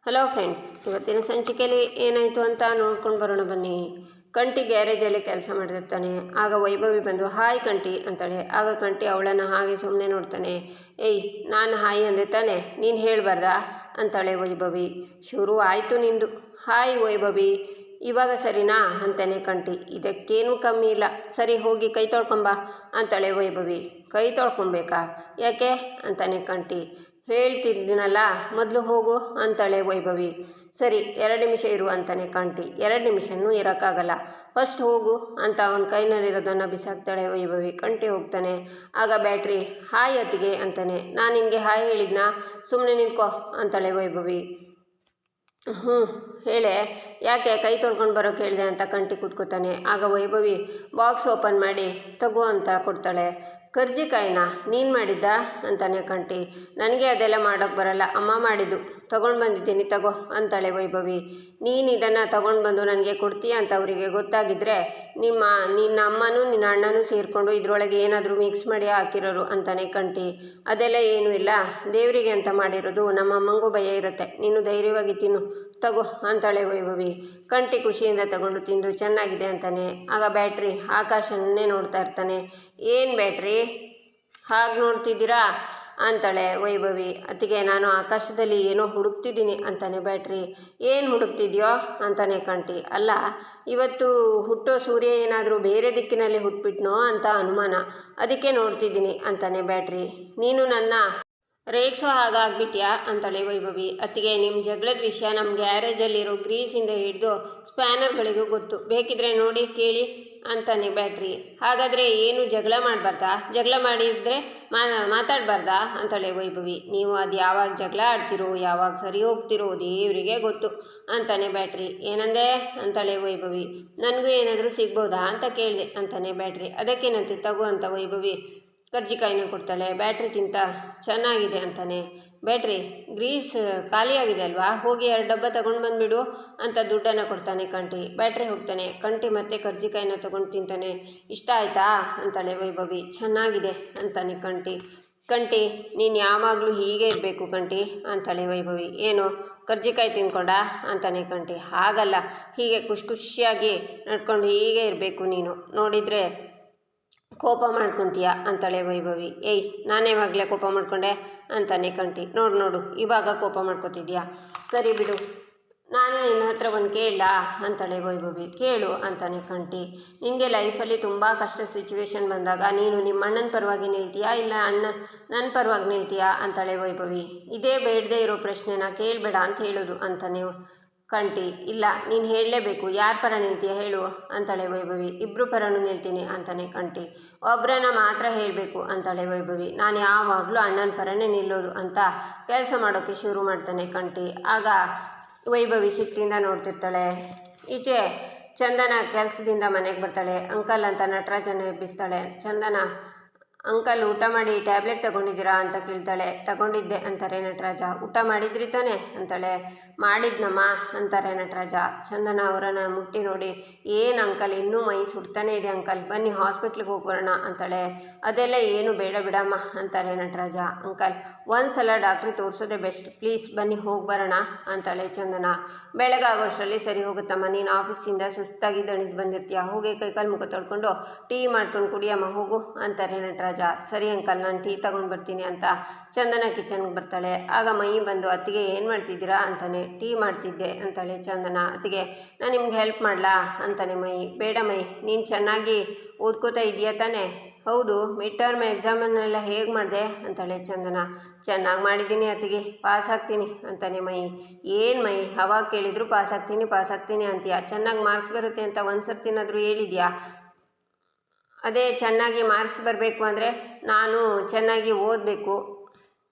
Hello friends, ಇವತ್ತಿನ ಸಂಚಿಕೆಯಲ್ಲಿ ಏನಾಯಿತು ಅಂತ ನೋಡ್ಕೊಂಡು ಬರೋಣ ಬನ್ನಿ. ಕಂಟಿ ಗ್ಯಾರೇಜಲ್ಲಿ ಕೆಲಸ ಮಾಡ್ತಿರ್ತಾನೆ. ಆಗ ವೈಭವಿ ಬಂದು ಹಾಯ್ ಕಂಟಿ ಅಂತಾಳೆ. ಆಗ ಕಂಟಿ ಅವಳನ್ನು ಹಾಗೆ ಸುಮ್ಮನೆ ನೋಡ್ತಾನೆ. ಏಯ್, ನಾನು ಹಾಯ್ ಅಂದೆ ತಾನೆ, ನೀನು ಹೇಳಬಾರ್ದಾ ಅಂತಾಳೆ ವೈಭವಿ. ಶುರು ಆಯಿತು ನಿಂದು. ಹಾಯ್ ವೈಭವಿ, ಇವಾಗ ಸರಿನಾ ಅಂತಾನೆ ಕಂಟಿ. ಇದಕ್ಕೇನು ಕಮ್ಮಿ ಇಲ್ಲ, ಸರಿ ಹೋಗಿ ಕೈ ತೊಳ್ಕೊಂಬ ಅಂತಾಳೆ ವೈಭವಿ. ಕೈ ತೊಳ್ಕೊಬೇಕಾ, ಯಾಕೆ ಅಂತಾನೆ ಕಂಟಿ. ಹೇಳ್ತಿದ್ದೀನಲ್ಲ, ಮೊದಲು ಹೋಗು ಅಂತಾಳೆ ವೈಭವಿ. ಸರಿ, 2 ನಿಮಿಷ ಇರು ಅಂತಾನೆ ಕಾಂಟಿ. 2 ನಿಮಿಷನೂ ಇರೋಕ್ಕಾಗಲ್ಲ, ಫಸ್ಟ್ ಹೋಗು ಅಂತ ಅವನ ಕೈನಲ್ಲಿರೋದನ್ನು ಬಿಸಾಕ್ತಾಳೆ ವೈಭವಿ. ಕಂಟಿ ಹೋಗ್ತಾನೆ. ಆಗ ಬ್ಯಾಟ್ರಿ ಹಾಯ್ ಅತ್ತಿಗೆ ಅಂತಾನೆ. ನಾನು ನಿನಗೆ ಹಾಯ್ ಹೇಳಿದ್ನಾ, ಸುಮ್ಮನೆ ನಿಂತ್ಕೋ ಅಂತಾಳೆ ವೈಭವಿ. ಹೇಳೆ, ಯಾಕೆ ಕೈ ತೊಳ್ಕೊಂಡು ಬರೋಕೆ ಹೇಳಿದೆ ಅಂತ ಕಂಟಿ ಕೂತ್ಕೋತಾನೆ. ಆಗ ವೈಭವಿ ಬಾಕ್ಸ್ ಓಪನ್ ಮಾಡಿ ತಗೋ ಅಂತ ಕೊಡ್ತಾಳೆ. ಕರ್ಜಿಕಾಯಿನ ನೀನು ಮಾಡಿದ್ದ ಅಂತಾನೆ ಕಂಟಿ. ನನಗೆ ಅದೆಲ್ಲ ಮಾಡೋಕ್ಕೆ ಬರಲ್ಲ, ಅಮ್ಮ ಮಾಡಿದ್ದು, ತೊಗೊಂಡು ಬಂದಿದ್ದೀನಿ ತಗೋ ಅಂತಾಳೆ ವೈಭವಿ. ನೀನು ಇದನ್ನು ತೊಗೊಂಡು ಬಂದು ನನಗೆ ಕೊಡ್ತೀಯ ಅಂತ ಅವರಿಗೆ ಗೊತ್ತಾಗಿದ್ದರೆ ನಿನ್ನ ಅಮ್ಮನೂ ನಿನ್ನ ಅಣ್ಣನೂ ಸೇರಿಕೊಂಡು ಇದರೊಳಗೆ ಏನಾದರೂ ಮಿಕ್ಸ್ ಮಾಡಿ ಹಾಕಿರೋರು ಅಂತಾನೆ ಕಂಟಿ. ಅದೆಲ್ಲ ಏನೂ ಇಲ್ಲ, ದೇವರಿಗೆ ಅಂತ ಮಾಡಿರೋದು, ನಮ್ಮ ಅಮ್ಮಂಗೂ ಭಯ ಇರುತ್ತೆ, ನೀನು ಧೈರ್ಯವಾಗಿ ತಿನ್ನು ತಗೋ ಅಂತಾಳೆ ವೈಭವಿ. ಕಂಟಿ ಖುಷಿಯಿಂದ ತಗೊಂಡು ತಿಂದು ಚೆನ್ನಾಗಿದೆ ಅಂತಾನೆ. ಆಗ ಬ್ಯಾಟ್ರಿ ಆಕಾಶನ್ನೇ ನೋಡ್ತಾ ಇರ್ತಾನೆ. ಏನು ಬ್ಯಾಟ್ರಿ ಹಾಗೆ ನೋಡ್ತಿದ್ದೀರಾ ಅಂತಾಳೆ ವೈಭವಿ. ಅತ್ತಿಗೆ, ನಾನು ಆಕಾಶದಲ್ಲಿ ಏನೋ ಹುಡುಕ್ತಿದ್ದೀನಿ ಅಂತಾನೆ ಬ್ಯಾಟ್ರಿ. ಏನು ಹುಡುಕ್ತಿದ್ಯೋ ಅಂತಾನೆ ಕಂಟಿ. ಅಲ್ಲ, ಇವತ್ತು ಹುಟ್ಟೋ ಸೂರ್ಯ ಏನಾದರೂ ಬೇರೆ ದಿಕ್ಕಿನಲ್ಲಿ ಹುಟ್ಬಿಟ್ನೋ ಅಂತ ಅನುಮಾನ, ಅದಕ್ಕೆ ನೋಡ್ತಿದ್ದೀನಿ ಅಂತಾನೆ ಬ್ಯಾಟ್ರಿ. ನೀನು ನನ್ನ ರೇಗ್ಸೋ ಹಾಗಾಗ್ಬಿಟ್ಯಾ ಅಂತಾಳೆ ವೈಭವಿ. ಅತ್ತಿಗೆ, ನಿಮ್ಮ ಜಗಳದ ವಿಷಯ ನಮ್ಮ ಗ್ಯಾರೇಜಲ್ಲಿರೋ ಗ್ರೀಸಿಂದ ಹಿಡಿದು ಸ್ಪ್ಯಾನರ್ಗಳಿಗೂ ಗೊತ್ತು, ಬೇಕಿದ್ರೆ ನೋಡಿ ಕೇಳಿ ಅಂತಾನೆ ಬ್ಯಾಟ್ರಿ. ಹಾಗಾದರೆ ಏನು ಜಗಳ ಮಾಡಬಾರ್ದಾ, ಜಗಳ ಮಾಡಿದರೆ ಮಾತಾಡಬಾರ್ದಾ ಅಂತಾಳೆ ವೈಭವಿ. ನೀವು ಅದು ಯಾವಾಗ ಜಗಳ ಆಡ್ತಿರೋ, ಯಾವಾಗ ಸರಿ ಹೋಗ್ತಿರೋ ದೇವರಿಗೆ ಗೊತ್ತು ಅಂತಾನೆ ಬ್ಯಾಟ್ರಿ. ಏನಂದೆ ಅಂತಾಳೆ ವೈಭವಿ. ನನಗೂ ಏನಾದರೂ ಸಿಗ್ಬೋದಾ ಅಂತ ಕೇಳಿದೆ ಅಂತಾನೆ ಬ್ಯಾಟ್ರಿ. ಅದಕ್ಕೇನಂತೆ ತಗೋ ಅಂತ ವೈಭವಿ ಕರ್ಜಿಕಾಯಿನ ಕೊಡ್ತಾಳೆ. ಬ್ಯಾಟ್ರಿ ತಿಂತ ಚೆನ್ನಾಗಿದೆ ಅಂತಾನೆ. ಬ್ಯಾಟ್ರಿ, ಗ್ರೀಸ್ ಖಾಲಿಯಾಗಿದೆ ಅಲ್ವಾ, ಹೋಗಿ 2 ಡಬ್ಬ ತಗೊಂಡು ಬಂದುಬಿಡು ಅಂತ ದುಡ್ಡನ್ನು ಕೊಡ್ತಾನೆ ಕಂಟಿ. ಬ್ಯಾಟ್ರಿ ಹೋಗ್ತಾನೆ. ಕಂಟಿ ಮತ್ತೆ ಕರ್ಜಿಕಾಯಿನ ತೊಗೊಂಡು ತಿಂತಾನೆ. ಇಷ್ಟ ಆಯ್ತಾ ಅಂತಾಳೆ ವೈಭವಿ. ಚೆನ್ನಾಗಿದೆ ಅಂತಾನೆ ಕಂಟಿ. ಕಂಟಿ, ನೀನು ಯಾವಾಗಲೂ ಹೀಗೆ ಇರಬೇಕು ಕಂಟಿ ಅಂತಾಳೆ ವೈಭವಿ. ಏನು, ಕರ್ಜಿಕಾಯಿ ತಿನ್ಕೊಂಡ ಅಂತಾನೆ ಕಂಟಿ. ಹಾಗಲ್ಲ, ಹೀಗೆ ಖುಷಿಯಾಗಿ ನಡ್ಕೊಂಡು ಹೀಗೆ ಇರಬೇಕು, ನೀನು ನೋಡಿದರೆ ಕೋಪ ಮಾಡ್ಕೊತೀಯ ಅಂತಾಳೆ ವೈಭವಿ. ಏಯ್, ನಾನೇವಾಗಲೇ ಕೋಪ ಮಾಡ್ಕೊಂಡೆ ಅಂತಾನೆ ಕಂಟಿ. ನೋಡು ಇವಾಗ ಕೋಪ ಮಾಡ್ಕೊತಿದ್ಯಾ, ಸರಿ ಬಿಡು, ನಾನು ನಿನ್ನ ಹತ್ರ ಒಂದು ಕೇಳಲಾ ಅಂತಾಳೆ ವೈಭವಿ. ಕೇಳು ಅಂತಾನೆ ಕಂಟಿ. ನಿನಗೆ ಲೈಫಲ್ಲಿ ತುಂಬ ಕಷ್ಟ ಸಿಚುವೇಶನ್ ಬಂದಾಗ ನೀನು ನಿಮ್ಮ ಅಣ್ಣನ ಪರವಾಗಿ ನಿಲ್ತೀಯಾ, ಇಲ್ಲ ನನ್ನ ಪರವಾಗಿ ನಿಲ್ತೀಯಾ ಅಂತಾಳೆ ವೈಭವಿ. ಇದೇ ಬೇಡದೇ ಇರೋ ಪ್ರಶ್ನೆನ ಕೇಳಬೇಡ ಅಂತ ಹೇಳೋದು ಅಂತಾನೆ ಕಂಟಿ. ಇಲ್ಲ, ನೀನು ಹೇಳಲೇಬೇಕು, ಯಾರ ಪರ ನಿಲ್ತೀಯ ಹೇಳು ಅಂತಾಳೆ ವೈಭವಿ. 2 ಪರನೂ ನಿಲ್ತೀನಿ ಅಂತಾನೆ ಕಂಟಿ. ಒಬ್ಬರನ್ನ ಮಾತ್ರ ಹೇಳಬೇಕು ಅಂತಾಳೆ ವೈಭವಿ. ನಾನು ಯಾವಾಗಲೂ ಅಣ್ಣನ ಪರನೇ ನಿಲ್ಲೋದು ಅಂತ ಕೆಲಸ ಮಾಡೋಕ್ಕೆ ಶುರು ಮಾಡ್ತಾನೆ ಕಂಟಿ. ಆಗ ವೈಭವಿ ಸಿಟ್ಟಿಂದ ನೋಡ್ತಿರ್ತಾಳೆ. ಈಚೆ ಚಂದನ ಕೆಲಸದಿಂದ ಮನೆಗೆ ಬರ್ತಾಳೆ. ಅಂಕಲ್ ಅಂತ ನಟರಾಜನ ಎಬ್ಬಿಸ್ತಾಳೆ. ಚಂದನ, ಅಂಕಲ್ ಊಟ ಮಾಡಿ ಟ್ಯಾಬ್ಲೆಟ್ ತಗೊಂಡಿದ್ದೀರಾ ಅಂತ ಕೇಳ್ತಾಳೆ. ತಗೊಂಡಿದ್ದೆ ಅಂತಾರೆ ನಟರಾಜ. ಊಟ ಮಾಡಿದ್ರಿ ತಾನೆ ಅಂತಾಳೆ. ಮಾಡಿದ್ನಮ್ಮ ಅಂತಾರೆ ನಟರಾಜ. ಚಂದನ ಅವರನ್ನು ಮುಟ್ಟಿ ನೋಡಿ, ಏನು ಅಂಕಲ್, ಇನ್ನೂ ಮೈ ಸುಡ್ತಾನೆ ಇದೆ ಅಂಕಲ್, ಬನ್ನಿ ಹಾಸ್ಪಿಟ್ಲಿಗೆ ಹೋಗ್ಬರೋಣ ಅಂತಾಳೆ. ಅದೆಲ್ಲ ಏನು ಬೇಡ ಬಿಡಮ್ಮ ಅಂತಾರೆ ನಟರಾಜ. ಅಂಕಲ್, ಒಂದು ಸಲ ಡಾಕ್ಟ್ರಿಗೆ ತೋರಿಸೋದೇ ಬೆಸ್ಟ್, ಪ್ಲೀಸ್ ಬನ್ನಿ ಹೋಗ್ಬರೋಣ ಅಂತಾಳೆ ಚಂದನ. ಬೆಳಗಾಗೋಷ್ಟರಲ್ಲಿ ಸರಿ ಹೋಗುತ್ತಮ್ಮ, ನೀನು ಆಫೀಸಿಂದ ಸುಸ್ತಾಗಿ ದಣಿದು ಬಂದಿರ್ತೀಯ, ಹೋಗಿ ಕೈಕಾಲು ಮುಖ ತೊಳ್ಕೊಂಡು ಟೀ ಮಾಡ್ಕೊಂಡು ಕುಡಿಯಮ್ಮ ಹೋಗು ಅಂತಾರೆ ನಟರಾಜ. ಸರಿ ಅಂಕಲ್, ನಾನು ಟೀ ತಗೊಂಡು ಬರ್ತೀನಿ ಅಂತ ಚಂದನ ಕಿಚನ್ಗೆ ಬರ್ತಾಳೆ. ಆಗ ಮೈ ಬಂದು, ಅತ್ತಿಗೆ ಏನು ಮಾಡ್ತಿದ್ದೀರಾ ಅಂತಾನೆ. ಟೀ ಮಾಡ್ತಿದ್ದೆ ಅಂತಾಳೆ ಚಂದನ. ಅತ್ತಿಗೆ, ನಾನು ನಿಮ್ಗೆ ಹೆಲ್ಪ್ ಮಾಡಲಾ ಅಂತಾನೆ ಮೈ. ಬೇಡ ಮೈ, ನೀನು ಚೆನ್ನಾಗಿ ಓದ್ಕೋತಾ ಇದೆಯಾ ತಾನೆ. ಹೌದು, ಮಿಡ್ ಟರ್ಮ್ ಎಕ್ಸಾಮನ್ನೆಲ್ಲ ಹೇಗೆ ಮಾಡಿದೆ ಅಂತಾಳೆ ಚಂದನ. ಚೆನ್ನಾಗಿ ಮಾಡಿದ್ದೀನಿ ಅತ್ತಿಗೆ, ಪಾಸ್ ಆಗ್ತೀನಿ ಅಂತಾನೆ ಮೈ. ಏನು ಮೈ, ಅವಾಗ ಕೇಳಿದ್ರು ಪಾಸ್ ಆಗ್ತೀನಿ ಅಂತೀಯ, ಚೆನ್ನಾಗಿ ಮಾರ್ಕ್ಸ್ ಬರುತ್ತೆ ಅಂತ ಒಂದು ಸರ್ತಿನಾದರೂ ಹೇಳಿದ್ಯಾ. ಅದೇ ಚೆನ್ನಾಗಿ ಮಾರ್ಕ್ಸ್ ಬರಬೇಕು ಅಂದರೆ ನಾನು ಚೆನ್ನಾಗಿ ಓದಬೇಕು,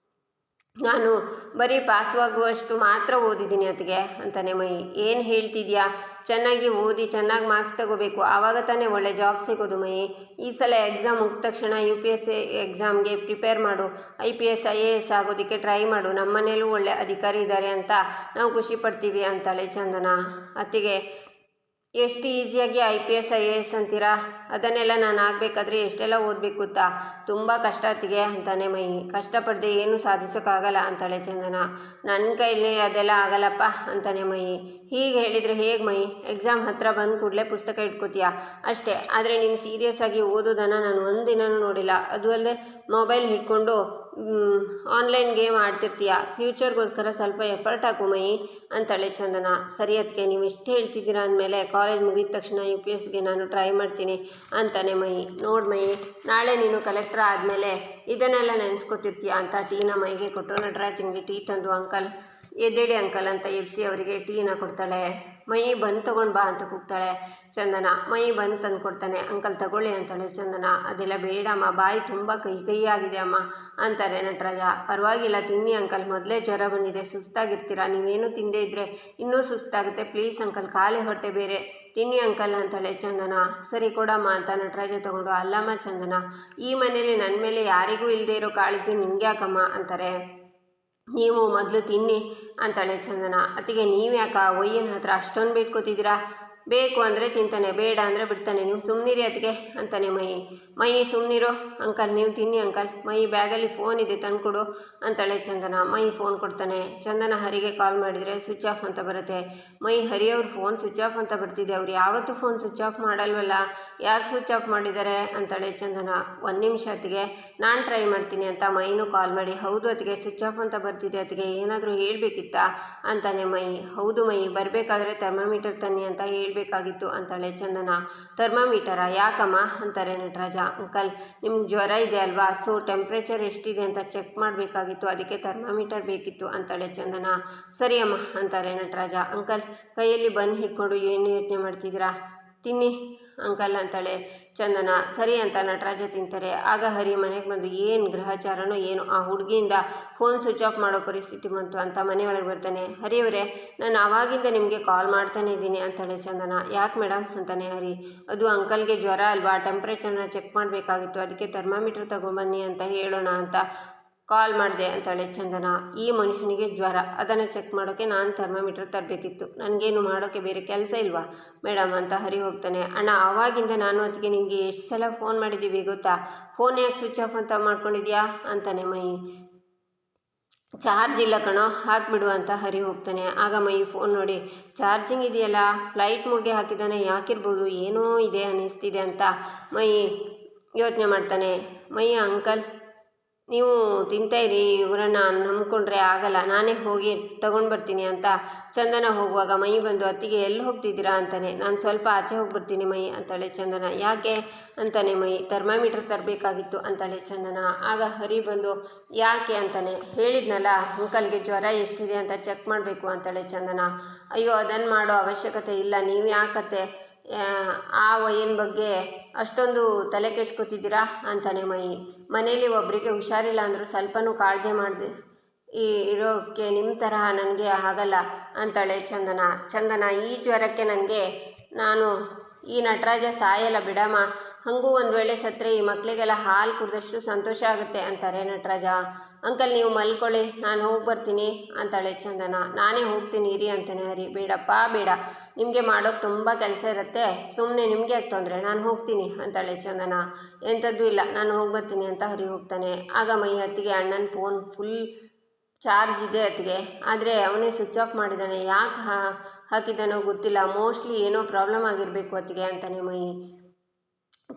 ನಾನು ಬರೀ ಪಾಸಾಗುವಷ್ಟು ಮಾತ್ರ ಓದಿದ್ದೀನಿ ಅತ್ತಿಗೆ ಅಂತಾನೆ ಮೈ. ಏನು ಹೇಳ್ತಿದ್ಯಾ, ಚೆನ್ನಾಗಿ ಓದಿ ಚೆನ್ನಾಗಿ ಮಾರ್ಕ್ಸ್ ತಗೋಬೇಕು, ಆವಾಗ ತಾನೇ ಒಳ್ಳೆ ಜಾಬ್ ಸಿಗೋದು ಮೈ. ಈ ಸಲ ಎಕ್ಸಾಮ್ ಮುಗಿದ ತಕ್ಷಣ UPSC ಎಕ್ಸಾಮ್ಗೆ ಪ್ರಿಪೇರ್ ಮಾಡು, IPS IAS ಆಗೋದಕ್ಕೆ ಟ್ರೈ ಮಾಡು, ನಮ್ಮ ಮನೇಲೂ ಒಳ್ಳೆ ಅಧಿಕಾರಿ ಇದ್ದಾರೆ ಅಂತ ನಾವು ಖುಷಿ ಪಡ್ತೀವಿ ಅಂತಾಳೆ ಚಂದನ. ಅತ್ತಿಗೆ, ಎಷ್ಟು ಈಸಿಯಾಗಿ IPS IAS ಅಂತೀರಾ, ಅದನ್ನೆಲ್ಲ ನಾನು ಆಗಬೇಕಾದ್ರೆ ಎಷ್ಟೆಲ್ಲ ಓದಬೇಕು ಗೊತ್ತಾ, ತುಂಬ ಕಷ್ಟ ಅತ್ತಿಗೆ ಅಂತಾನೆ ಮಹಿ. ಕಷ್ಟಪಡದೆ ಏನೂ ಸಾಧಿಸೋಕ್ಕಾಗಲ್ಲ ಅಂತಾಳೆ ಚಂದನ. ನನ್ನ ಕೈಲಿ ಅದೆಲ್ಲ ಆಗಲ್ಲಪ್ಪ ಅಂತಾನೆ ಮಹಿ. ಹೀಗೆ ಹೇಳಿದರೆ ಹೇಗೆ ಮಹಿ, ಎಕ್ಸಾಮ್ ಹತ್ರ ಬಂದ ಕೂಡಲೇ ಪುಸ್ತಕ ಇಟ್ಕೋತೀಯಾ ಅಷ್ಟೇ. ಆದರೆ ನೀನು ಸೀರಿಯಸ್ ಆಗಿ ಓದೋದನ್ನು ನಾನು ಒಂದಿನನೂ ನೋಡಿಲ್ಲ. ಅದು ಅಲ್ಲದೆ ಮೊಬೈಲ್ ಹಿಡ್ಕೊಂಡು ಆನ್ಲೈನ್ ಗೇಮ್ ಆಡ್ತಿರ್ತೀಯ. ಫ್ಯೂಚರ್ಗೋಸ್ಕರ ಸ್ವಲ್ಪ ಎಫರ್ಟ್ ಹಾಕು ಮಹಿ ಅಂತಾಳೆ ಚಂದನ. ಸರಿ ಅದಕ್ಕೆ ನೀವು ಎಷ್ಟು ಹೇಳ್ತಿದ್ದೀರಾ ಅಂದಮೇಲೆ ಕಾಲೇಜ್ ಮುಗಿದ ತಕ್ಷಣ UPSಗೆ ನಾನು ಟ್ರೈ ಮಾಡ್ತೀನಿ ಅಂತಾನೆ ಮಹಿ. ನೋಡು ಮಹಿ, ನಾಳೆ ನೀನು ಕಲೆಕ್ಟರ್ ಆದಮೇಲೆ ಇದನ್ನೆಲ್ಲ ನೆನೆಸ್ಕೊತಿರ್ತೀಯ ಅಂತ ಟೀನ ಮೈಗೆ ಕೊಟ್ಟು ನಟರಾಜನ್ಗೆ ಟೀ ತಂದು ಅಂಕಲ್ ಎದ್ದೇಳಿ ಅಂಕಲ್ ಅಂತ ಎಬ್ಸಿ ಅವರಿಗೆ ಟೀನ ಕೊಡ್ತಾಳೆ. ಮಹಿ ಬಂದು ತೊಗೊಂಡು ಬಾ ಅಂತ ಕೂಗ್ತಾಳೆ ಚಂದನ. ಮಹಿ ಬಂದು ತಂದು ಕೊಡ್ತಾನೆ. ಅಂಕಲ್ ತಗೊಳ್ಳಿ ಅಂತಾಳೆ ಚಂದನ. ಅದೆಲ್ಲ ಬೇಡಮ್ಮ, ಬಾಯಿ ತುಂಬ ಕೈಯಾಗಿದೆ ಅಮ್ಮ ಅಂತಾರೆ ನಟರಾಜ. ಪರವಾಗಿಲ್ಲ ತಿನ್ನಿ ಅಂಕಲ್, ಮೊದಲೇ ಜ್ವರ ಬಂದಿದೆ, ಸುಸ್ತಾಗಿರ್ತೀರ, ನೀವೇನು ತಿಂದೇ ಇದ್ದರೆ ಇನ್ನೂ ಸುಸ್ತಾಗುತ್ತೆ, ಪ್ಲೀಸ್ ಅಂಕಲ್, ಖಾಲಿ ಹೊಟ್ಟೆ ಬೇರೆ, ತಿನ್ನಿ ಅಂಕಲ್ ಅಂತಾಳೆ ಚಂದನ. ಸರಿ ಕೊಡಮ್ಮ ಅಂತ ನಟರಾಜ ತಗೊಂಡು, ಅಲ್ಲಮ್ಮ ಚಂದನ, ಈ ಮನೇಲಿ ನನ್ನ ಮೇಲೆ ಯಾರಿಗೂ ಇಲ್ಲದೆ ಇರೋ ಕಾಳಜಿ ನಿಂಗ್ಯಾಕಮ್ಮ ಅಂತಾರೆ. ನೀವು ಮೊದಲು ತಿನ್ನಿ ಅಂತಾಳೆ ಚಂದನ. ಅತ್ತಿಗೆ ನೀವ್ಯಾಕ ಒಯ್ಯನ ಹತ್ರ ಅಷ್ಟೊಂದು ಬೇಡ್ಕೋತಿದ್ದೀರಾ? ಬೇಕು ಅಂದರೆ ತಿಂತಾನೆ, ಬೇಡ ಅಂದರೆ ಬಿಡ್ತಾನೆ, ನೀವು ಸುಮ್ಮನಿರಿ ಅತ್ತಿಗೆ ಅಂತಾನೆ ಮಹಿ. ಮಹಿ ಸುಮ್ಮನಿರು ಅಂಕಲ್, ನೀವು ತಿನ್ನಿ ಅಂಕಲ್, ಮಹಿ ಬ್ಯಾಗಲ್ಲಿ ಫೋನ್ ಇದೆ ತಂದ್ಕೊಡು ಅಂತಾಳೆ ಚಂದನ. ಮಹಿ ಫೋನ್ ಕೊಡ್ತಾನೆ. ಚಂದನ ಹರಿಗೆ ಕಾಲ್ ಮಾಡಿದರೆ ಸ್ವಿಚ್ ಆಫ್ ಅಂತ ಬರುತ್ತೆ. ಮಹಿ, ಹರಿಯವ್ರ ಫೋನ್ ಸ್ವಿಚ್ ಆಫ್ ಅಂತ ಬರ್ತಿದೆ, ಅವ್ರು ಯಾವತ್ತೂ ಫೋನ್ ಸ್ವಿಚ್ ಆಫ್ ಮಾಡಲ್ವಲ್ಲ, ಯಾಕೆ ಸ್ವಿಚ್ ಆಫ್ ಮಾಡಿದ್ದಾರೆ ಅಂತಾಳೆ ಚಂದನ. ಒಂದು ನಿಮಿಷ ಅತ್ತಿಗೆ, ನಾನು ಟ್ರೈ ಮಾಡ್ತೀನಿ ಅಂತ ಮಹಿನೂ ಕಾಲ್ ಮಾಡಿ, ಹೌದು ಅತ್ತಿಗೆ ಸ್ವಿಚ್ ಆಫ್ ಅಂತ ಬರ್ತಿದೆ ಅತ್ತಿಗೆ, ಏನಾದರೂ ಹೇಳಬೇಕಿತ್ತಾ ಅಂತಾನೆ ಮಹಿ. ಹೌದು ಮಹಿ, ಬರಬೇಕಾದ್ರೆ ಥರ್ಮಾಮೀಟರ್ ತನ್ನಿ ಅಂತ ಬೇಕಾಗಿತ್ತು ಅಂತಾಳೆ ಚಂದನ. ಥರ್ಮಾಮೀಟರಾ, ಯಾಕಮ್ಮ ಅಂತಾರೆ ನಟರಾಜ. ಅಂಕಲ್ ನಿಮ್ಗೆ ಜ್ವರ ಇದೆ ಅಲ್ವಾ, ಸೊ ಟೆಂಪ್ರೇಚರ್ ಎಷ್ಟಿದೆ ಅಂತ ಚೆಕ್ ಮಾಡಬೇಕಾಗಿತ್ತು, ಅದಕ್ಕೆ ಥರ್ಮಾಮೀಟರ್ ಬೇಕಿತ್ತು ಅಂತಾಳೆ ಚಂದನ. ಸರಿ ಅಮ್ಮ ಅಂತಾರೆ ನಟರಾಜ. ಅಂಕಲ್ ಕೈಯಲ್ಲಿ ಬನ್ ಹಿಡ್ಕೊಂಡು ಏನು ಯೋಚನೆ ಮಾಡ್ತಿದ್ದೀರಾ, ತಿನ್ನಿ ಅಂಕಲ್ ಅಂತಾಳೆ ಚಂದನ. ಸರಿ ಅಂತ ನಟರಾಜ ತಿಂತಾರೆ. ಆಗ ಹರಿ ಮನೆಗೆ ಬಂದು ಏನು ಗ್ರಹಚಾರನೋ ಏನು, ಆ ಹುಡುಗಿಯಿಂದ ಫೋನ್ ಸ್ವಿಚ್ ಆಫ್ ಮಾಡೋ ಪರಿಸ್ಥಿತಿ ಬಂತು ಅಂತ ಮನೆಯೊಳಗೆ ಬರ್ತಾನೆ. ಹರಿಯವರೇ, ನಾನು ಆವಾಗಿಂದ ನಿಮಗೆ ಕಾಲ್ ಮಾಡ್ತಾನೆ ಇದ್ದೀನಿ ಅಂತಾಳೆ ಚಂದನ. ಯಾಕೆ ಮೇಡಮ್ ಅಂತಾನೆ ಹರಿ. ಅದು ಅಂಕಲ್ಗೆ ಜ್ವರ ಅಲ್ವಾ, ಟೆಂಪ್ರೇಚರ್ನ ಚೆಕ್ ಮಾಡಬೇಕಾಗಿತ್ತು, ಅದಕ್ಕೆ ಥರ್ಮಾಮೀಟರ್ ತಗೊಂಬನ್ನಿ ಅಂತ ಹೇಳೋಣ ಅಂತ ಕಾಲ್ ಮಾಡಿದೆ ಅಂತಾಳೆ ಚಂದನ. ಈ ಮನುಷ್ಯನಿಗೆ ಜ್ವರ, ಅದನ್ನು ಚೆಕ್ ಮಾಡೋಕ್ಕೆ ನಾನು ಥರ್ಮಾಮೀಟರ್ ತರಬೇಕಿತ್ತು, ನನಗೇನು ಮಾಡೋಕ್ಕೆ ಬೇರೆ ಕೆಲಸ ಇಲ್ವಾ ಮೇಡಮ್ ಅಂತ ಹರಿ ಹೋಗ್ತಾನೆ. ಅಣ್ಣ, ಆವಾಗಿಂದ ನಾನು ಅದಕ್ಕೆ ನಿಮಗೆ ಎಷ್ಟು ಸಲ ಫೋನ್ ಮಾಡಿದ್ದೀವಿ ಗೊತ್ತಾ, ಫೋನ್ ಯಾಕೆ ಸ್ವಿಚ್ ಆಫ್ ಅಂತ ಮಾಡ್ಕೊಂಡಿದ್ಯಾ ಅಂತಾನೆ ಮಹಿ. ಚಾರ್ಜ್ ಇಲ್ಲ ಕಣೋ, ಹಾಕಿಬಿಡು ಅಂತ ಹರಿ ಹೋಗ್ತಾನೆ. ಆಗ ಮಹಿ ಫೋನ್ ನೋಡಿ, ಚಾರ್ಜಿಂಗ್ ಇದೆಯಲ್ಲ, ಫ್ಲೈಟ್ ಮೋಡ್ಗೆ ಹಾಕಿದ್ದಾನೆ, ಯಾಕಿರ್ಬೋದು, ಏನೋ ಇದೆ ಅನ್ನಿಸ್ತಿದೆ ಅಂತ ಮಹಿ ಯೋಚನೆ ಮಾಡ್ತಾನೆ. ಮಹಿ, ಅಂಕಲ್ ನೀವು ತಿಂತಾಯಿರಿ, ಇವರನ್ನು ನಂಬ್ಕೊಂಡ್ರೆ ಆಗಲ್ಲ, ನಾನೇ ಹೋಗಿ ತಗೊಂಡು ಬರ್ತೀನಿ ಅಂತ ಚಂದನ ಹೋಗುವಾಗ ಮಹಿ ಬಂದು, ಅತ್ತಿಗೆ ಎಲ್ಲಿ ಹೋಗ್ತಿದ್ದೀರಾ ಅಂತಾನೆ. ನಾನು ಸ್ವಲ್ಪ ಆಚೆ ಹೋಗಿ ಬರ್ತೀನಿ ಮಹಿ ಅಂತಾಳೆ ಚಂದನ. ಯಾಕೆ ಅಂತಾನೆ ಮಹಿ. ಥರ್ಮಾಮೀಟರ್ ತರಬೇಕಾಗಿತ್ತು ಅಂತಾಳೆ ಚಂದನ. ಆಗ ಹರಿ ಬಂದು, ಯಾಕೆ ಅಂತಾನೆ. ಹೇಳಿದ್ನಲ್ಲ ಅಂಕಲ್ಗೆ ಜ್ವರ ಎಷ್ಟಿದೆ ಅಂತ ಚೆಕ್ ಮಾಡಬೇಕು ಅಂತಾಳೆ ಚಂದನ. ಅಯ್ಯೋ, ಅದನ್ನು ಮಾಡೋ ಅವಶ್ಯಕತೆ ಇಲ್ಲ, ನೀವು ಯಾಕತ್ತೆ ಆ ವಯನ ಬಗ್ಗೆ ಅಷ್ಟೊಂದು ತಲೆ ಕೆಡ್ಸ್ಕೊತಿದ್ದೀರಾ ಅಂತಾನೆ ಮಹಿ. ಮನೇಲಿ ಒಬ್ಬರಿಗೆ ಹುಷಾರಿಲ್ಲ ಅಂದರೂ ಸ್ವಲ್ಪನೂ ಕಾಳಜಿ ಮಾಡಿದೆ ಇರೋಕ್ಕೆ ನಿಮ್ಮ ತರಹ ನನಗೆ ಆಗಲ್ಲ ಅಂತಾಳೆ ಚಂದನ. ಚಂದನ, ಈ ಜ್ವರಕ್ಕೆ ನಾನು ಈ ನಟರಾಜ ಸಾಯಲ್ಲ ಬಿಡಮ್ಮ, ಹಾಗೂ ಒಂದು ವೇಳೆ ಸತ್ತರೆ ಈ ಮಕ್ಕಳಿಗೆಲ್ಲ ಹಾಲು ಕುಡಿದಷ್ಟು ಸಂತೋಷ ಆಗುತ್ತೆ ಅಂತಾರೆ ನಟರಾಜ. ಅಂಕಲ್ ನೀವು ಮಲ್ಕೊಳ್ಳಿ, ನಾನು ಹೋಗಿ ಬರ್ತೀನಿ ಅಂತಾಳೆ ಚಂದನ. ನಾನೇ ಹೋಗ್ತೀನಿ ಇರಿ ಅಂತಾನೆ ಹರಿ. ಬೇಡಪ್ಪ ಬೇಡ, ನಿಮಗೆ ಮಾಡೋಕ್ಕೆ ತುಂಬ ಕೆಲಸ ಇರುತ್ತೆ, ಸುಮ್ಮನೆ ನಿಮಗೆ ಯಾಕೆ ತೊಂದರೆ, ನಾನು ಹೋಗ್ತೀನಿ ಅಂತಾಳೆ ಚಂದನ. ಎಂಥದ್ದು ಇಲ್ಲ, ನಾನು ಹೋಗಿ ಬರ್ತೀನಿ ಅಂತ ಹರಿ ಹೋಗ್ತಾನೆ. ಆಗ ಮಹಿ, ಅತ್ತಿಗೆ ಅಣ್ಣನ ಫೋನ್ ಫುಲ್ ಚಾರ್ಜ್ ಇದೆ ಅತ್ತಿಗೆ, ಆದರೆ ಅವನೇ ಸ್ವಿಚ್ ಆಫ್ ಮಾಡಿದ್ದಾನೆ, ಯಾಕೆ ಹಾಕಿದ್ದಾನೋ ಗೊತ್ತಿಲ್ಲ, ಮೋಸ್ಟ್ಲಿ ಏನೋ ಪ್ರಾಬ್ಲಮ್ ಆಗಿರಬೇಕು ಅತ್ತಿಗೆ ಅಂತಾನೆ ಮಹಿ.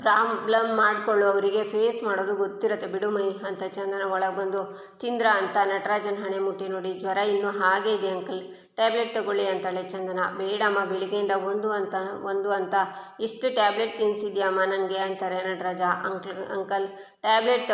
ಪ್ರಾಬ್ಲಮ್ ಮಾಡಿಕೊಳ್ಳು, ಅವರಿಗೆ ಫೇಸ್ ಮಾಡೋದು ಗೊತ್ತಿರುತ್ತೆ ಬಿಡು ಮಹಿ ಅಂತ ಚಂದನ ಒಳಗೆ ಬಂದು, ತಿಂದ್ರ ಅಂತ ನಟರಾಜನ ಹಣೆ ಮುಟ್ಟಿ ನೋಡಿ, ಜ್ವರ ಇನ್ನೂ ಹಾಗೆ ಇದೆ ಅಂಕಲ್, ಟ್ಯಾಬ್ಲೆಟ್ ತಗೊಳ್ಳಿ ಅಂತಾಳೆ ಚಂದನ. ಬೇಡಮ್ಮ, ಬೆಳಿಗ್ಗೆಯಿಂದ ಒಂದು ಅಂತ ಇಷ್ಟು ಟ್ಯಾಬ್ಲೆಟ್ ತಿನ್ನಿಸಿದ್ಯಮ್ಮ ನನಗೆ ಅಂತಾರೆ ನಟರಾಜ. ಅಂಕಲ್ ಟ್ಯಾಬ್ಲೆಟ್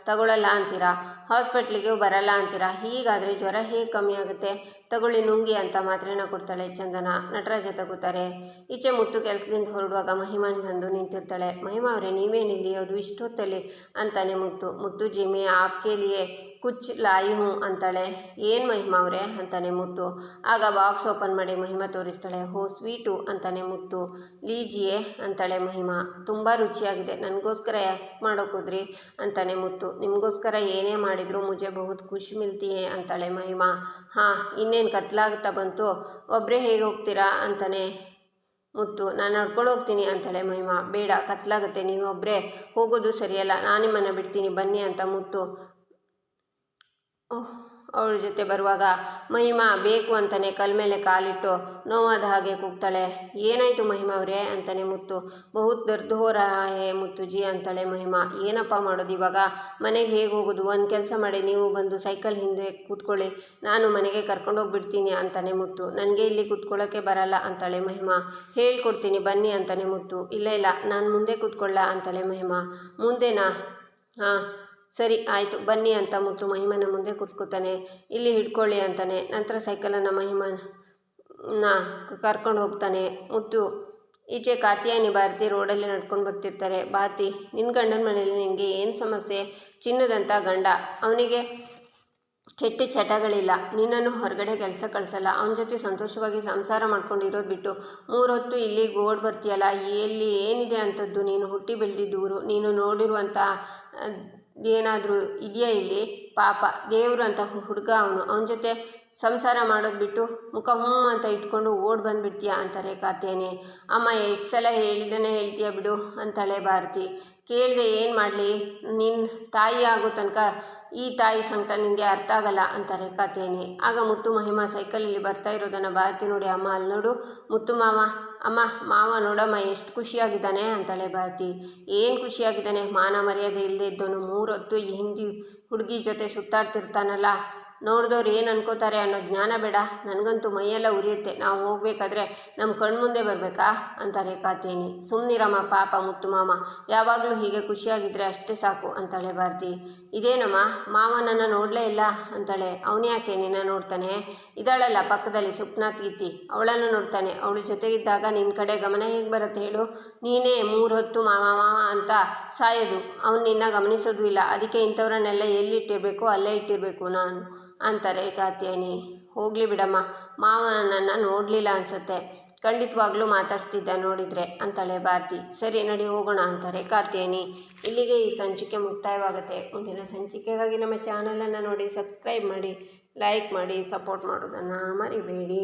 ತಗೊಳ್ಳಲ್ಲ ಅಂತೀರಾ, ಹಾಸ್ಪಿಟ್ಲಿಗೆ ಬರಲ್ಲ ಅಂತೀರಾ, ಹೀಗಾದರೆ ಜ್ವರ ಹೇಗೆ ಕಮ್ಮಿ ಆಗುತ್ತೆ, ತಗೊಳ್ಳಿ ನುಂಗಿ ಅಂತ ಮಾತ್ರೆನ ಕೊಡ್ತಾಳೆ ಚಂದನ. ನಟರಾಜ ತಗೋತಾರೆ. ಈಚೆ ಮುತ್ತು ಕೆಲಸದಿಂದ ಹೊರಡುವಾಗ ಮಹಿಮಾನ್ ಬಂದು ನಿಂತಿರ್ತಾಳೆ. ಮಹಿಮಾ ಅವರೇ, ನೀವೇನಿಲ್ಲಿ, ಅದು ಇಷ್ಟೊತ್ತಲ್ಲಿ ಅಂತಾನೆ ಮುತ್ತು ಜಿಮೆ ಆಪ್ಕೆ ಲಿಯೆ ಕುಚ್ ಲಾಯಿ ಹೂँ ಅಂತಾಳೆ. ಏನು ಮಹಿಮಾ ಅವರೇ ಅಂತಾನೆ ಮುತ್ತು. ಆಗ ಬಾಕ್ಸ್ ಓಪನ್ ಮಾಡಿ ಮಹಿಮಾ ತೋರಿಸ್ತಾಳೆ. ಹೋ ಸ್ವೀಟು ಅಂತಾನೆ ಮುತ್ತು. ಲೀಜಿಯೇ ಅಂತಾಳೆ ಮಹಿಮಾ. ತುಂಬ ರುಚಿಯಾಗಿದೆ, ನನಗೋಸ್ಕರ ಯಾಕೆ ಮಾಡೋಕೋದ್ರಿ ಅಂತಾನೆ ಮುತ್ತು. ನಿಮಗೋಸ್ಕರ ಏನೇ ಮಾಡಿದರೂ ಮುಜೆ ಬಹುತ್ ಖುಷಿ ಮಿಲ್ತಿಯೇ ಅಂತಾಳೆ ಮಹಿಮಾ. ಹಾಂ, ಇನ್ನೇನು ಕತ್ಲಾಗ್ತಾ ಬಂತು, ಒಬ್ಬರೇ ಹೇಗೆ ಹೋಗ್ತೀರಾ ಅಂತಾನೆ ಮುತ್ತು. ನಾನು ನಡ್ಕೊಂಡು ಹೋಗ್ತೀನಿ ಅಂತಾಳೆ ಮಹಿಮಾ. ಬೇಡ, ಕತ್ಲಾಗುತ್ತೆ, ನೀವು ಒಬ್ಬರೇ ಹೋಗೋದು ಸರಿಯಲ್ಲ, ನಾನು ನಿಮ್ಮನ್ನು ಬಿಡ್ತೀನಿ ಬನ್ನಿ ಅಂತ ಮುತ್ತು ಅವಳ ಜೊತೆ ಬರುವಾಗ ಮಹಿಮಾ ಬೇಕು ಅಂತಾನೆ ಕಲ್ ಮೇಲೆ ಕಾಲಿಟ್ಟು ನೋವಾದ ಹಾಗೆ ಕೂಗ್ತಾಳೆ. ಏನಾಯಿತು ಮಹಿಮಾ ಅವರೇ ಅಂತಾನೆ ಮುತ್ತು. ಬಹುತ್ ದರ್ದ್ ಹೋ ರಹಾ ಹೇ ಮುತ್ತುಜಿ ಅಂತಾಳೆ ಮಹಿಮಾ. ಏನಪ್ಪ ಮಾಡೋದು ಇವಾಗ, ಮನೆಗೆ ಹೇಗೆ ಹೋಗೋದು? ಒಂದು ಕೆಲಸ ಮಾಡಿ, ನೀವು ಬಂದು ಸೈಕಲ್ ಹಿಂದೆ ಕೂತ್ಕೊಳ್ಳಿ, ನಾನು ಮನೆಗೆ ಕರ್ಕೊಂಡೋಗ್ಬಿಡ್ತೀನಿ ಅಂತಾನೆ ಮುತ್ತು. ನನಗೆ ಇಲ್ಲಿ ಕೂತ್ಕೊಳ್ಳೋಕ್ಕೆ ಬರಲ್ಲ ಅಂತಾಳೆ ಮಹಿಮಾ. ಹೇಳ್ಕೊಡ್ತೀನಿ ಬನ್ನಿ ಅಂತಾನೆ ಮುತ್ತು. ಇಲ್ಲ ಇಲ್ಲ, ನಾನು ಮುಂದೆ ಕೂತ್ಕೊಳ್ಳ ಅಂತಾಳೆ ಮಹಿಮಾ. ಮುಂದೆನಾ? ಹಾಂ ಸರಿ ಆಯಿತು ಬನ್ನಿ ಅಂತ ಮುತ್ತು ಮಹಿಮನ ಮುಂದೆ ಕೂರಿಸ್ಕೊತಾನೆ. ಇಲ್ಲಿ ಹಿಡ್ಕೊಳ್ಳಿ ಅಂತಾನೆ. ನಂತರ ಸೈಕಲನ್ನು ಮಹಿಮನ ಕರ್ಕೊಂಡು ಹೋಗ್ತಾನೆ. ಮುತ್ತು ಈಚೆ ಕಾತ್ಯಾಯನಿ ಭಾರತಿ ರೋಡಲ್ಲಿ ನಡ್ಕೊಂಡು ಬರ್ತಿರ್ತಾರೆ. ಭಾರತಿ, ನಿನ್ನ ಗಂಡನ ಮನೇಲಿ ನಿನಗೆ ಏನು ಸಮಸ್ಯೆ? ಚಿನ್ನದಂಥ ಗಂಡ, ಅವನಿಗೆ ಕೆಟ್ಟ ಚಟಗಳಿಲ್ಲ, ನಿನ್ನನ್ನು ಹೊರಗಡೆ ಕೆಲಸ ಕಳಿಸಲ್ಲ, ಅವನ ಜೊತೆ ಸಂತೋಷವಾಗಿ ಸಂಸಾರ ಮಾಡ್ಕೊಂಡಿರೋದು ಬಿಟ್ಟು 3 ಹೊತ್ತು ಇಲ್ಲಿಗೆ ಓಡ್ ಬರ್ತೀಯಲ್ಲ, ಎಲ್ಲಿ ಏನಿದೆ ಅಂಥದ್ದು? ನೀನು ಹುಟ್ಟಿ ಬೆಳೆದಿದ್ದೂರು, ನೀನು ನೋಡಿರುವಂಥ ಏನಾದರೂ ಇದೆಯಾ ಇಲ್ಲಿ? ಪಾಪ ದೇವರು ಅಂತ ಹುಡುಗ ಅವನ ಜೊತೆ ಸಂಸಾರ ಮಾಡೋದು ಬಿಟ್ಟು ಮುಖ ಅಂತ ಇಟ್ಕೊಂಡು ಓಡ್ ಬಂದುಬಿಡ್ತೀಯ ಅಂತಾರೆ ಕಾತ್ಯಾಯನಿ. ಅಮ್ಮ ಎಷ್ಟು ಸಲ ಹೇಳಿದ್ದಾನೆ ಹೇಳ್ತೀಯ ಬಿಡು ಅಂತಾಳೆ ಭಾರತಿ. ಕೇಳಿದೆ ಏನು ಮಾಡಲಿ, ನಿನ್ನ ತಾಯಿ ಆಗೋ ತನಕ ಈ ತಾಯಿ ಸಂಕಟ ನಿನಗೆ ಅರ್ಥ ಆಗಲ್ಲ ಅಂತಾರೆ ಕಾತ್ಯಾಯನಿ. ಆಗ ಮುತ್ತು ಮಹಿಮಾ ಸೈಕಲಲ್ಲಿ ಬರ್ತಾ ಇರೋದನ್ನು ಭಾರತಿ ನೋಡಿ, ಅಮ್ಮ ಅಲ್ಲಿ ನೋಡು ಮುತ್ತು ಮಾವ, ಅಮ್ಮ ಮಾವ ನೋಡಮ್ಮ ಎಷ್ಟು ಖುಷಿಯಾಗಿದ್ದಾನೆ ಅಂತಾಳೆ ಭಾರತಿ. ಏನು ಖುಷಿಯಾಗಿದ್ದಾನೆ? ಮಾನ ಮರ್ಯಾದೆ ಇಲ್ಲದೆ ಇದ್ದವನು 3 ಹೊತ್ತು ಈ ಹಿಂದಿ ಹುಡುಗಿ ಜೊತೆ ಸುತ್ತಾಡ್ತಿರ್ತಾನಲ್ಲ, ನೋಡಿದವ್ರು ಏನು ಅನ್ಕೋತಾರೆ ಅನ್ನೋ ಜ್ಞಾನ ಬೇಡ? ನನಗಂತೂ ಮೈಯೆಲ್ಲ ಉರಿಯುತ್ತೆ, ನಾವು ಹೋಗ್ಬೇಕಾದ್ರೆ ನಮ್ಮ ಕಣ್ಮುಂದೆ ಬರಬೇಕಾ ಅಂತಾರೆ ಕಾತ್ಯಾಯನಿ. ಸುಮ್ಮನಿರಮ್ಮ ಪಾಪ ಮುತ್ತು ಮಾಮ, ಯಾವಾಗಲೂ ಹೀಗೆ ಖುಷಿಯಾಗಿದ್ದರೆ ಅಷ್ಟೇ ಸಾಕು ಅಂತಾಳೆ ಭಾರತಿ. ಇದೇನಮ್ಮ ಮಾವನನ್ನು ನೋಡಲೇ ಇಲ್ಲ ಅಂತಾಳೆ. ಅವನು ಯಾಕೆ ನಿನ್ನ ನೋಡ್ತಾನೆ? ಇದ್ದಾಳಲ್ಲ ಪಕ್ಕದಲ್ಲಿ ಸುಪ್ನಾಥ್ ಗೀತಿ, ಅವಳನ್ನು ನೋಡ್ತಾನೆ. ಅವಳು ಜೊತೆಗಿದ್ದಾಗ ನಿನ್ನ ಕಡೆ ಗಮನ ಹೇಗೆ ಬರುತ್ತೆ ಹೇಳು? ನೀನೇ 3 ಹೊತ್ತು ಮಾವ ಮಾವ ಅಂತ ಸಾಯೋದು, ಅವನು ನಿನ್ನ ಗಮನಿಸೋದು ಇಲ್ಲ. ಅದಕ್ಕೆ ಇಂಥವ್ರನ್ನೆಲ್ಲ ಎಲ್ಲಿಟ್ಟಿರಬೇಕು ಅಲ್ಲೇ ಇಟ್ಟಿರಬೇಕು ನಾನು ಅಂತಾರೆ ಕಾತ್ಯಾಯನಿ. ಹೋಗಲಿ ಬಿಡಮ್ಮ, ಮಾವನನ್ನು ನೋಡಲಿಲ್ಲ ಅನಿಸುತ್ತೆ, ಖಂಡಿತವಾಗ್ಲೂ ಮಾತಾಡಿಸ್ತಿದ್ದ ನೋಡಿದರೆ ಅಂತಾಳೆ ಭಾರತಿ. ಸರಿ ನಡಿ ಹೋಗೋಣ ಅಂತಾರೆ ಕಾತ್ಯಾಯನಿ. ಇಲ್ಲಿಗೆ ಈ ಸಂಚಿಕೆ ಮುಕ್ತಾಯವಾಗುತ್ತೆ. ಮುಂದಿನ ಸಂಚಿಕೆಗಾಗಿ ನಮ್ಮ ಚಾನಲನ್ನು ನೋಡಿ ಸಬ್ಸ್ಕ್ರೈಬ್ ಮಾಡಿ, ಲೈಕ್ ಮಾಡಿ, ಸಪೋರ್ಟ್ ಮಾಡೋದನ್ನು ಮರಿಬೇಡಿ.